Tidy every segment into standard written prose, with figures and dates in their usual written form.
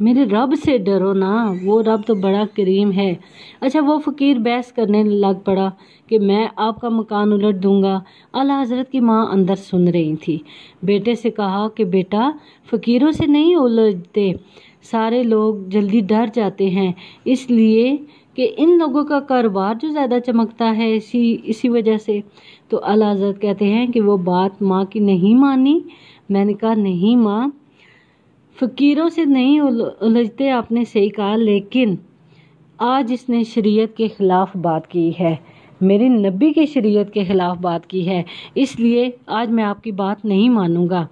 میرے رب سے ڈرو نا، وہ رب تو بڑا کریم ہے۔ اچھا وہ فقیر بحث کرنے لگ پڑا کہ میں آپ کا مکان الٹ دوں گا۔ اعلیٰ حضرت کی ماں اندر سن رہی تھی۔ بیٹے سے کہا کہ بیٹا فقیروں سے نہیں الجھتے، سارے لوگ جلدی ڈر جاتے ہیں، اس لیے کہ ان لوگوں کا کاروبار جو زیادہ چمکتا ہے اسی وجہ سے۔ تو اعلیٰ حضرت کہتے ہیں کہ وہ بات ماں کی نہیں مانی۔ میں نے کہا نہیں ماں، فقیروں سے نہیں الجھتے، آپ نے صحیح کہا، لیکن آج اس نے شریعت کے خلاف بات کی ہے، میری نبی کے شریعت کے خلاف بات کی ہے، اس لیے آج میں آپ کی بات نہیں مانوں گا۔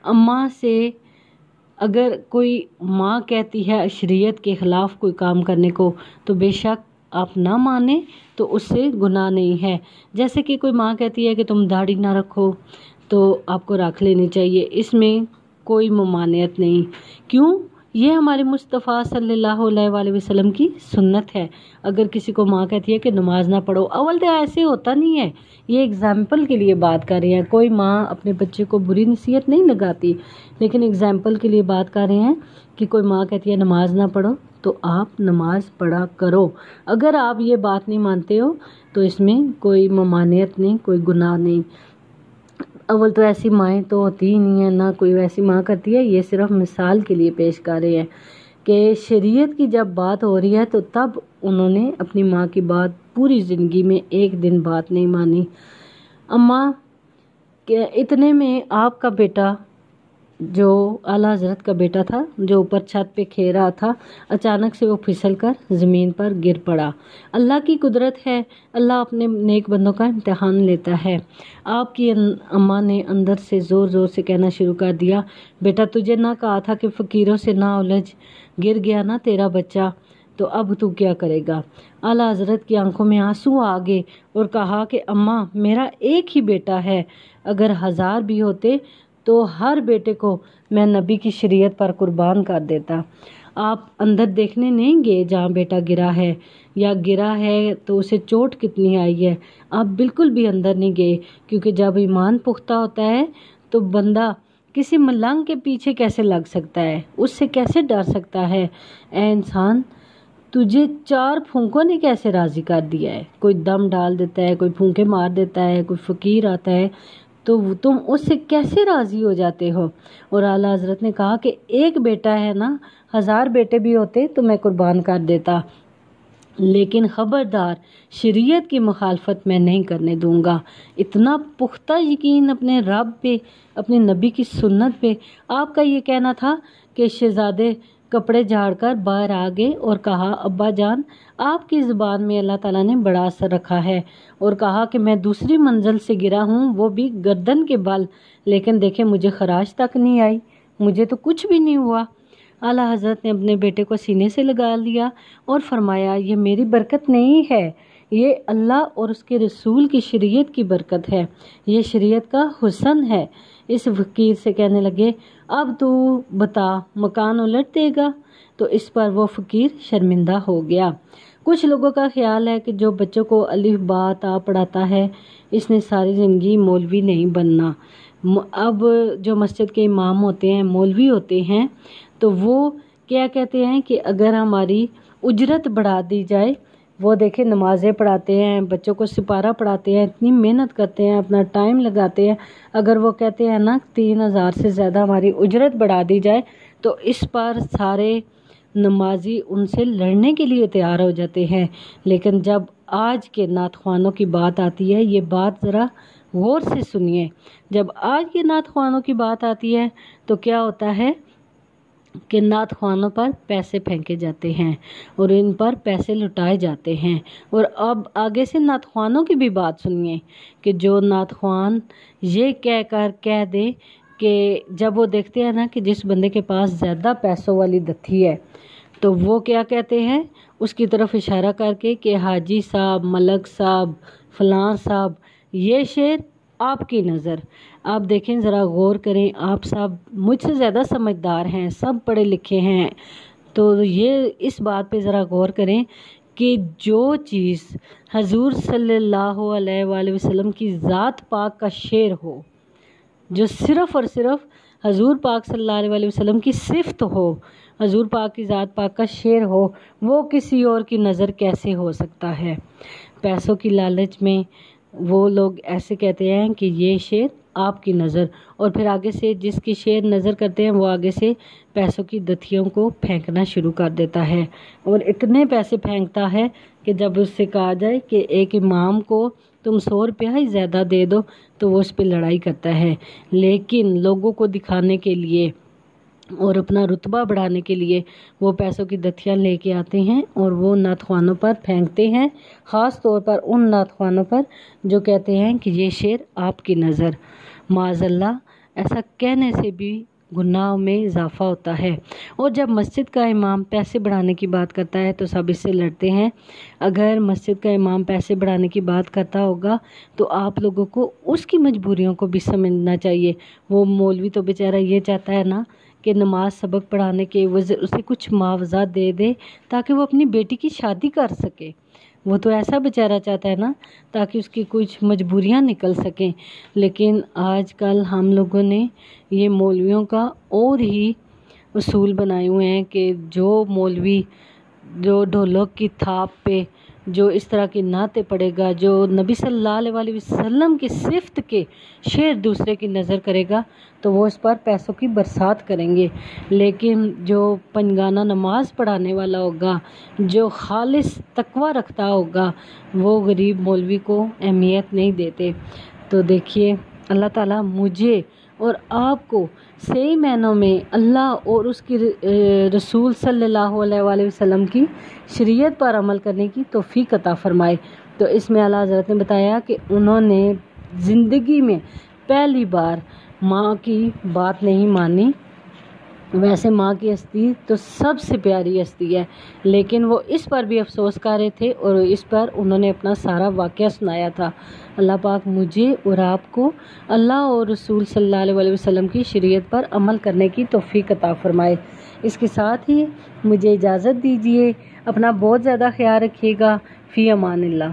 اماں سے اگر کوئی ماں کہتی ہے شریعت کے خلاف کوئی کام کرنے کو تو بے شک آپ نہ مانیں تو اس سے گناہ نہیں ہے۔ جیسے کہ کوئی ماں کہتی ہے کہ تم داڑھی نہ رکھو تو آپ کو رکھ لینی چاہیے، اس میں کوئی ممانعت نہیں۔ کیوں؟ یہ ہمارے مصطفیٰ صلی اللہ علیہ وآلہ وسلم کی سنت ہے۔ اگر کسی کو ماں کہتی ہے کہ نماز نہ پڑھو، اول تو ایسے ہوتا نہیں ہے، یہ ایگزامپل کے لیے بات کر رہے ہیں۔ کوئی ماں اپنے بچے کو بری نصیحت نہیں لگاتی، لیکن ایگزامپل کے لیے بات کر رہے ہیں کہ کوئی ماں کہتی ہے نماز نہ پڑھو تو آپ نماز پڑھا کرو۔ اگر آپ یہ بات نہیں مانتے ہو تو اس میں کوئی ممانعت نہیں، کوئی گناہ نہیں۔ اول تو ایسی مائیں تو ہوتی ہی نہیں ہیں، نہ کوئی ویسی ماں کرتی ہے، یہ صرف مثال کے لیے پیش کر رہے ہیں کہ شریعت کی جب بات ہو رہی ہے تو تب انہوں نے اپنی ماں کی بات پوری زندگی میں ایک دن بات نہیں مانی۔ اماں کہ اتنے میں آپ کا بیٹا جو اعلیٰ حضرت کا بیٹا تھا جو اوپر چھت پہ کھیل رہا تھا، اچانک سے وہ پھسل کر زمین پر گر پڑا۔ اللہ کی قدرت ہے، اللہ اپنے نیک بندوں کا امتحان لیتا ہے۔ آپ کی اماں نے اندر سے زور زور سے کہنا شروع کر دیا، بیٹا تجھے نہ کہا تھا کہ فقیروں سے نہ الجھ، گر گیا نا تیرا بچہ، تو اب تو کیا کرے گا؟ اعلیٰ حضرت کی آنکھوں میں آنسو آ گئے اور کہا کہ اماں میرا ایک ہی بیٹا ہے، اگر 1000 بھی ہوتے تو ہر بیٹے کو میں نبی کی شریعت پر قربان کر دیتا۔ آپ اندر دیکھنے نہیں گئے جہاں بیٹا گرا ہے، یا گرا ہے تو اسے چوٹ کتنی آئی ہے، آپ بالکل بھی اندر نہیں گئے، کیونکہ جب ایمان پختہ ہوتا ہے تو بندہ کسی ملنگ کے پیچھے کیسے لگ سکتا ہے، اس سے کیسے ڈر سکتا ہے؟ اے انسان، تجھے 4 پھونکوں نے کیسے راضی کر دیا ہے؟ کوئی دم ڈال دیتا ہے، کوئی پھونکے مار دیتا ہے، کوئی فقیر آتا ہے تو تم اس سے کیسے راضی ہو جاتے ہو؟ اور اعلیٰ حضرت نے کہا کہ ایک بیٹا ہے نا، 1000 بیٹے بھی ہوتے تو میں قربان کر دیتا، لیکن خبردار شریعت کی مخالفت میں نہیں کرنے دوں گا۔ اتنا پختہ یقین اپنے رب پہ، اپنے نبی کی سنت پہ۔ آپ کا یہ کہنا تھا کہ شہزادے کپڑے جھاڑ کر باہر آ گئے اور کہا ابا جان آپ کی زبان میں اللہ تعالیٰ نے بڑا اثر رکھا ہے، اور کہا کہ میں دوسری منزل سے گرا ہوں وہ بھی گردن کے بل، لیکن دیکھیں مجھے خراش تک نہیں آئی، مجھے تو کچھ بھی نہیں ہوا۔ اعلیٰ حضرت نے اپنے بیٹے کو سینے سے لگا لیا اور فرمایا یہ میری برکت نہیں ہے، یہ اللہ اور اس کے رسول کی شریعت کی برکت ہے، یہ شریعت کا حسن ہے۔ اس فقیر سے کہنے لگے اب تو بتا مکان الٹ دے گا؟ تو اس پر وہ فقیر شرمندہ ہو گیا۔ کچھ لوگوں کا خیال ہے کہ جو بچوں کو الف با تا پڑھاتا ہے اس نے ساری زندگی مولوی نہیں بننا۔ اب جو مسجد کے امام ہوتے ہیں، مولوی ہوتے ہیں، تو وہ کیا کہتے ہیں کہ اگر ہماری اجرت بڑھا دی جائے، وہ دیکھیں نمازیں پڑھاتے ہیں، بچوں کو سپارہ پڑھاتے ہیں، اتنی محنت کرتے ہیں، اپنا ٹائم لگاتے ہیں، اگر وہ کہتے ہیں نا 3000 سے زیادہ ہماری اجرت بڑھا دی جائے تو اس پر سارے نمازی ان سے لڑنے کے لیے تیار ہو جاتے ہیں۔ لیکن جب آج کے نعت خوانوں کی بات آتی ہے، یہ بات ذرا غور سے سنیے، جب آج کے نعت خوانوں کی بات آتی ہے تو کیا ہوتا ہے کہ نعت خوانوں پر پیسے پھینکے جاتے ہیں اور ان پر پیسے لٹائے جاتے ہیں۔ اور اب آگے سے نعت خوانوں کی بھی بات سنیے کہ جو نعت خوان یہ کہہ دے کہ جب وہ دیکھتے ہیں نا کہ جس بندے کے پاس زیادہ پیسوں والی دتھی ہے تو وہ کیا کہتے ہیں، اس کی طرف اشارہ کر کے کہ حاجی صاحب، ملک صاحب، فلاں صاحب، یہ شعر آپ کی نظر۔ آپ دیکھیں ذرا غور کریں، آپ صاحب مجھ سے زیادہ سمجھدار ہیں، سب پڑھے لکھے ہیں، تو یہ اس بات پہ ذرا غور کریں کہ جو چیز حضور صلی اللہ علیہ وآلہ وسلم کی ذات پاک کا شعر ہو، جو صرف اور صرف حضور پاک صلی اللہ علیہ وآلہ وسلم کی صفت ہو، حضور پاک کی ذات پاک کا شعر ہو، وہ کسی اور کی نظر کیسے ہو سکتا ہے۔ پیسوں کی لالچ میں وہ لوگ ایسے کہتے ہیں کہ یہ شعر آپ کی نظر، اور پھر آگے سے جس کی شعر نظر کرتے ہیں وہ آگے سے پیسوں کی دتھیوں کو پھینکنا شروع کر دیتا ہے، اور اتنے پیسے پھینکتا ہے کہ جب اس سے کہا جائے کہ ایک امام کو تم 100 روپیہ ہی زیادہ دے دو تو وہ اس پہ لڑائی کرتا ہے۔ لیکن لوگوں کو دکھانے کے لیے اور اپنا رتبہ بڑھانے کے لیے وہ پیسوں کی دتھیاں لے کے آتے ہیں اور وہ نعت خوانوں پر پھینکتے ہیں، خاص طور پر ان نعت خوانوں پر جو کہتے ہیں کہ یہ شعر آپ کی نظر۔ معاذ اللہ، ایسا کہنے سے بھی گناہ میں اضافہ ہوتا ہے۔ اور جب مسجد کا امام پیسے بڑھانے کی بات کرتا ہے تو سب اس سے لڑتے ہیں۔ اگر مسجد کا امام پیسے بڑھانے کی بات کرتا ہوگا تو آپ لوگوں کو اس کی مجبوریوں کو بھی سمجھنا چاہیے۔ وہ مولوی تو بیچارہ یہ چاہتا ہے نا کہ نماز سبق پڑھانے کے اسے کچھ معاوضہ دے دے تاکہ وہ اپنی بیٹی کی شادی کر سکے۔ وہ تو ایسا بیچارہ چاہتا ہے نا تاکہ اس کی کچھ مجبوریاں نکل سکیں۔ لیکن آج کل ہم لوگوں نے یہ مولویوں کا اور ہی اصول بنائے ہوئے ہیں کہ جو مولوی جو ڈھولک کی تھاپ پہ جو اس طرح کی نعتیں پڑھے گا، جو نبی صلی اللہ علیہ وسلم کی صفت کے شعر دوسرے کی نظر کرے گا تو وہ اس پر پیسوں کی برسات کریں گے۔ لیکن جو پنجگانہ نماز پڑھانے والا ہوگا، جو خالص تقوی رکھتا ہوگا، وہ غریب مولوی کو اہمیت نہیں دیتے۔ تو دیکھیے، اللہ تعالیٰ مجھے اور آپ کو صحیح معنوں میں اللہ اور اس کی رسول صلی اللہ علیہ وآلہ وسلم کی شریعت پر عمل کرنے کی توفیق عطا فرمائے۔ تو اس میں اعلیٰ حضرت نے بتایا کہ انہوں نے زندگی میں پہلی بار ماں کی بات نہیں مانی۔ ویسے ماں کی ہستی تو سب سے پیاری ہستی ہے، لیکن وہ اس پر بھی افسوس کر رہے تھے اور اس پر انہوں نے اپنا سارا واقعہ سنایا تھا۔ اللہ پاک مجھے اور آپ کو اللہ اور رسول صلی اللہ علیہ وسلم کی شریعت پر عمل کرنے کی توفیق عطا فرمائے۔ اس کے ساتھ ہی مجھے اجازت دیجیے، اپنا بہت زیادہ خیال رکھیے گا۔ فی امان اللہ۔